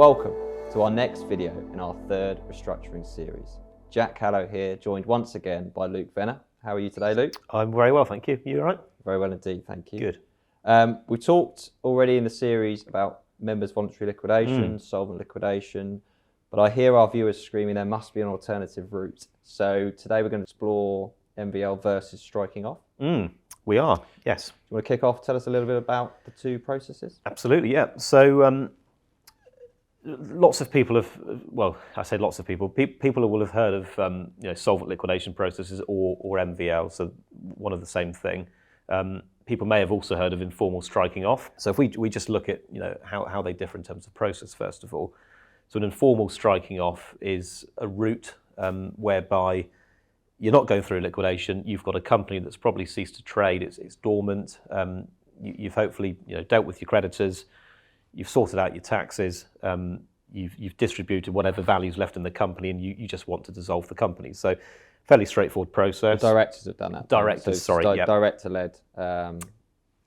Welcome to our next video in our third restructuring series. Jack Callow here, joined once again by Luke Venner. How are you today, Luke? I'm very well, thank you. You all right? Very well indeed, thank you. Good. We talked already in the series about members' voluntary liquidation, solvent liquidation, but I hear our viewers screaming there must be an alternative route. So today we're going to explore MVL versus striking off. We are, yes. Do you want to kick off? Tell us a little bit about the two processes. Absolutely, yeah. So lots of people have, well, I say lots of people, people will have heard of solvent liquidation processes or MVL, so one of the same thing. People may have also heard of informal striking off. So if we just look at how they differ in terms of process, first of all. So an informal striking off is a route whereby you're not going through liquidation. You've got a company that's probably ceased to trade. It's dormant. You've hopefully dealt with your creditors. You've sorted out your taxes. You've distributed whatever value's left in the company, and you just want to dissolve the company. So fairly straightforward process. The directors have done that. Directors, yeah. Director-led.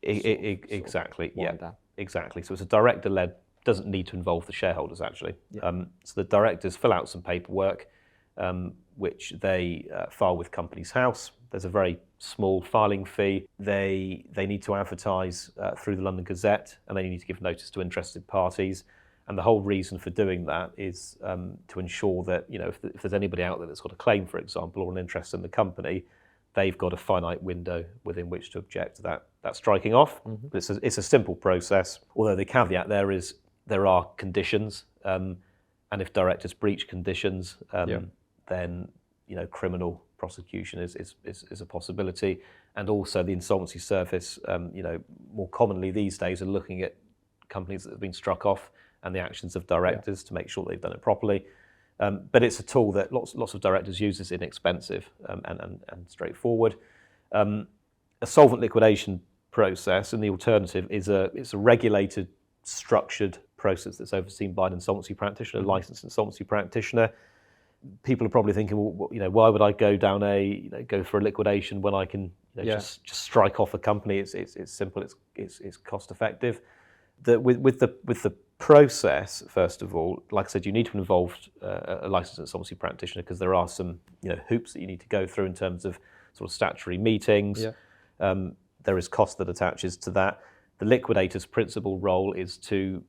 Exactly. Yeah. Exactly. So it's a director-led. Doesn't need to involve the shareholders actually. Yeah. So the directors fill out some paperwork, which they file with Companies House. There's a very small filing fee. They need to advertise through the London Gazette, and they need to give notice to interested parties. And the whole reason for doing that is to ensure that if there's anybody out there that's got a claim, for example, or an interest in the company, they've got a finite window within which to object to that striking off. It's a simple process, although the caveat there is there are conditions, and if directors breach conditions, then criminal prosecution is a possibility. And also the Insolvency Service, more commonly these days are looking at companies that have been struck off and the actions of directors to make sure they've done it properly. But it's a tool that lots of directors use. It's inexpensive and straightforward. A solvent liquidation process, and the alternative is it's a regulated, structured process that's overseen by an insolvency practitioner, a licensed insolvency practitioner. People are probably thinking, well, why would I go down go for a liquidation when I can just strike off a company? It's simple. It's cost effective. With the process, first of all, like I said, you need to involve a licensed insolvency practitioner because there are some hoops that you need to go through in terms of sort of statutory meetings. There is cost that attaches to that. The liquidator's principal role is to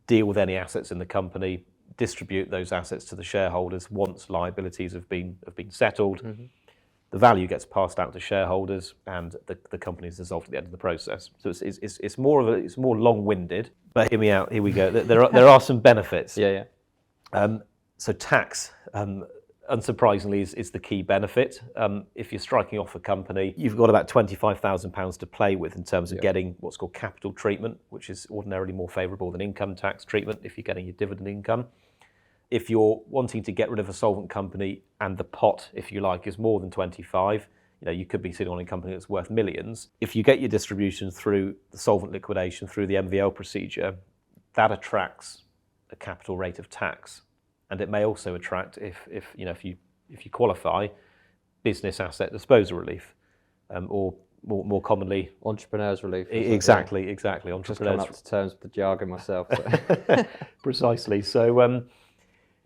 deal with any assets in the company, distribute those assets to the shareholders once liabilities have been settled. The value gets passed out to shareholders, and the company is dissolved at the end of the process. So it's more long-winded. But hear me out. Here we go. There are some benefits. So tax, unsurprisingly, is the key benefit. If you're striking off a company, you've got about £25,000 to play with in terms of getting what's called capital treatment, which is ordinarily more favourable than income tax treatment if you're getting your dividend income. If you're wanting to get rid of a solvent company and the pot, if you like, is more than 25, you could be sitting on a company that's worth millions. If you get your distribution through the solvent liquidation, through the MVL procedure, that attracts a capital rate of tax. And it may also attract, if you qualify, business asset disposal relief, or more commonly, entrepreneurs relief. Exactly. Entrepreneurs. Just coming up to terms with the jargon myself. Precisely. So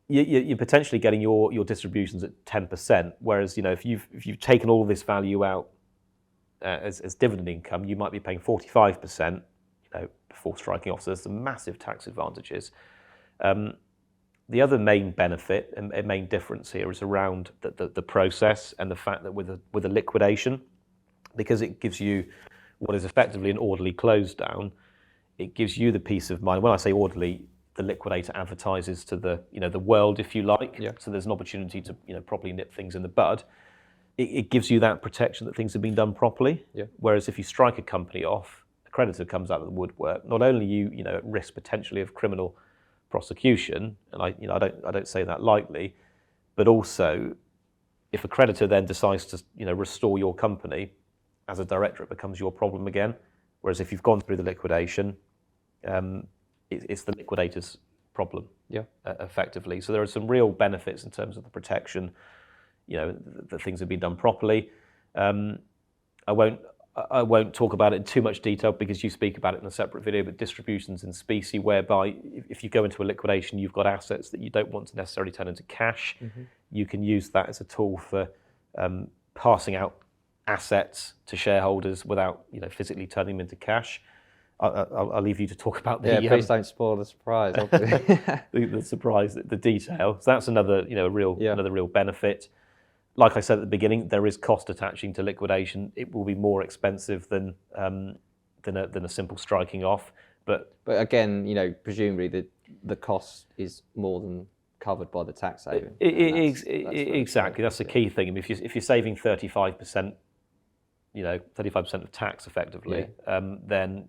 you're potentially getting your distributions at 10%, whereas if you've taken all of this value out as dividend income, you might be paying 45%, before striking off. So there's some massive tax advantages. The other main benefit and main difference here is around the process and the fact that with a liquidation, because it gives you what is effectively an orderly close down, it gives you the peace of mind. When I say orderly, the liquidator advertises to the world, if you like. So there's an opportunity to properly nip things in the bud. It gives you that protection that things have been done properly. Whereas if you strike a company off, a creditor comes out of the woodwork. Not only you at risk potentially of criminal prosecution, and I don't say that lightly, but also if a creditor then decides to restore your company, as a director it becomes your problem again. Whereas if you've gone through the liquidation, it's the liquidator's problem, effectively. So there are some real benefits in terms of the protection, that things have been done properly. I won't I won't talk about it in too much detail because you speak about it in a separate video, but distributions in specie, whereby if you go into a liquidation, you've got assets that you don't want to necessarily turn into cash. You can use that as a tool for passing out assets to shareholders without physically turning them into cash. I'll leave you to talk about the please don't spoil the surprise, obviously. the surprise, the detail. So that's another another real benefit. Like I said at the beginning, there is cost attaching to liquidation. It will be more expensive than a simple striking off. But again, presumably the cost is more than covered by the tax saving. Exactly, that's the key thing. I mean, if you're saving 35%, 35% of tax effectively, then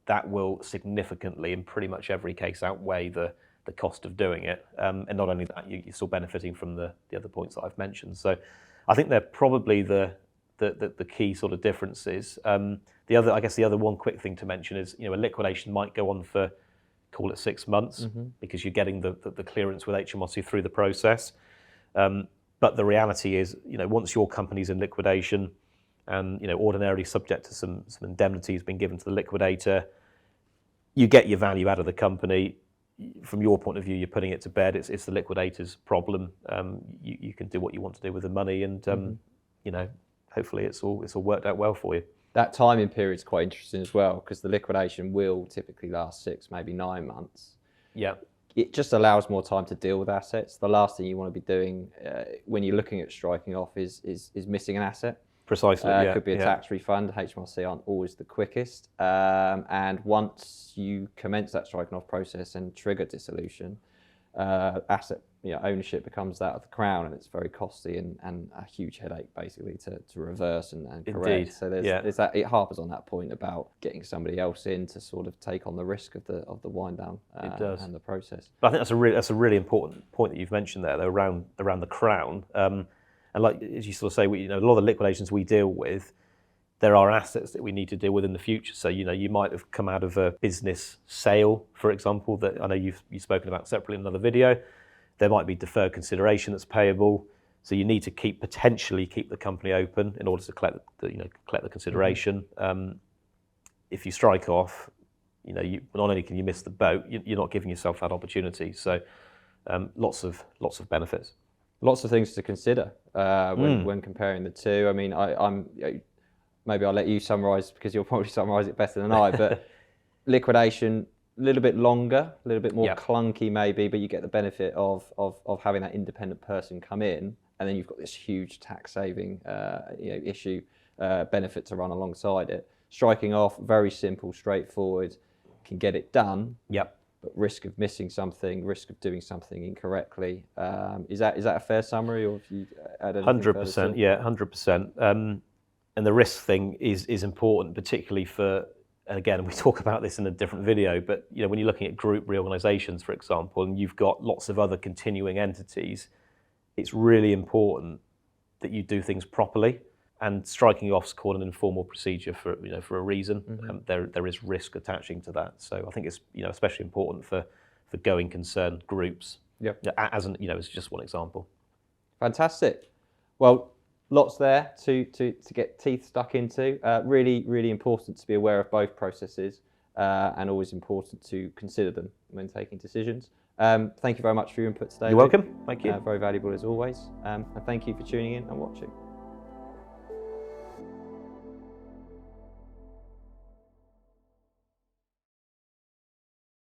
that will significantly, in pretty much every case, outweigh the cost of doing it. And not only that, you're still benefiting from the other points that I've mentioned. So I think they're probably the key sort of differences. The other one quick thing to mention is, a liquidation might go on for, call it 6 months, because you're getting the clearance with HMRC through the process. But the reality is, once your company's in liquidation and, ordinarily subject to some indemnities being given to the liquidator, you get your value out of the company. From your point of view, you're putting it to bed. It's the liquidator's problem. You can do what you want to do with the money, and hopefully it's all worked out well for you. That timing period is quite interesting as well, because the liquidation will typically last 6, maybe 9 months. Yeah. It just allows more time to deal with assets. The last thing you want to be doing when you're looking at striking off is missing an asset. Precisely. It could be a tax refund. HMRC aren't always the quickest. And once you commence that striking off process and trigger dissolution, asset ownership becomes that of the Crown, and it's very costly and a huge headache basically to reverse and correct. Indeed. So there's that. It harpers on that point about getting somebody else in to sort of take on the risk of the wind down and the process. But I think that's a really important point that you've mentioned there, though, around the Crown. And like as you sort of say, a lot of the liquidations we deal with, there are assets that we need to deal with in the future. So you might have come out of a business sale, for example, that I know you've spoken about separately in another video. There might be deferred consideration that's payable. So you need to potentially keep the company open in order to collect the consideration. If you strike off, not only can you miss the boat, you're not giving yourself that opportunity. So lots of benefits. Lots of things to consider when comparing the two. I mean, I'm maybe I'll let you summarise, because you'll probably summarise it better than I. But liquidation, a little bit longer, a little bit more clunky maybe, but you get the benefit of having that independent person come in, and then you've got this huge tax saving issue benefit to run alongside it. Striking off, very simple, straightforward, can get it done. Yep. But risk of missing something, risk of doing something incorrectly. Is that a fair summary, or have you add anything? 100%, yeah, 100%. And the risk thing is important, particularly for, and again, we talk about this in a different video, but when you're looking at group reorganisations, for example, and you've got lots of other continuing entities, it's really important that you do things properly. And striking off's called an informal procedure for a reason. There is risk attaching to that, so I think it's especially important for going concern groups. Yeah. As just one example. Fantastic. Well, lots there to get teeth stuck into. Really important to be aware of both processes, and always important to consider them when taking decisions. Thank you very much for your input today. You're welcome. Thank you. Very valuable as always. And thank you for tuning in and watching.